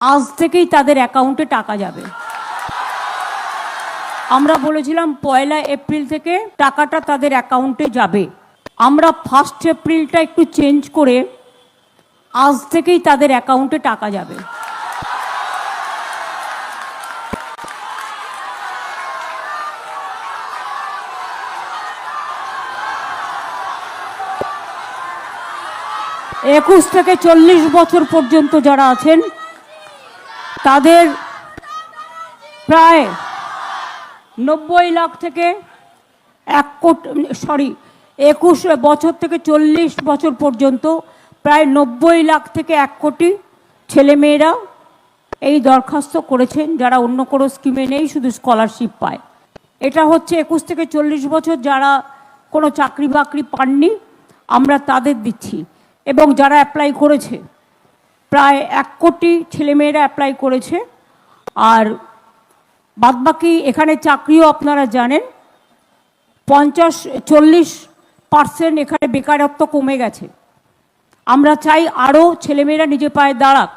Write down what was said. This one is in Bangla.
আজ থেকেই তাদের অ্যাকাউন্টে টাকা যাবে। আমরা বলেছিলাম 1 এপ্রিল থেকে টাকাটা তাদের অ্যাকাউন্টে যাবে। আমরা 1 এপ্রিলটা একটু চেঞ্জ করে আজ থেকেই তাদের অ্যাকাউন্টে টাকা যাবে। একুশ থেকে 40 বছর পর্যন্ত যারা আছেন তাদের প্রায় 90 লাখ থেকে 1 কোটি, 21 বছর থেকে 40 বছর পর্যন্ত প্রায় 90 লাখ থেকে 1 কোটি ছেলেমেয়েরা এই দরখাস্ত করেছেন, যারা অন্য কোনো স্কিমে নেই, শুধু স্কলারশিপ পায়। এটা হচ্ছে 21 থেকে 40 বছর যারা কোনো চাকরি বাকরি পাননি, আমরা তাদের দিচ্ছি। এবং যারা অ্যাপ্লাই করেছে, প্রায় 1 কোটি ছেলেমেয়েরা অ্যাপ্লাই করেছে। আর বাদবাকি এখানে চাকরিও আপনারা জানেন 40% এখানে বেকারত্ব কমে গেছে। আমরা চাই আরও ছেলেমেয়েরা নিজে পায়ে দাঁড়াক।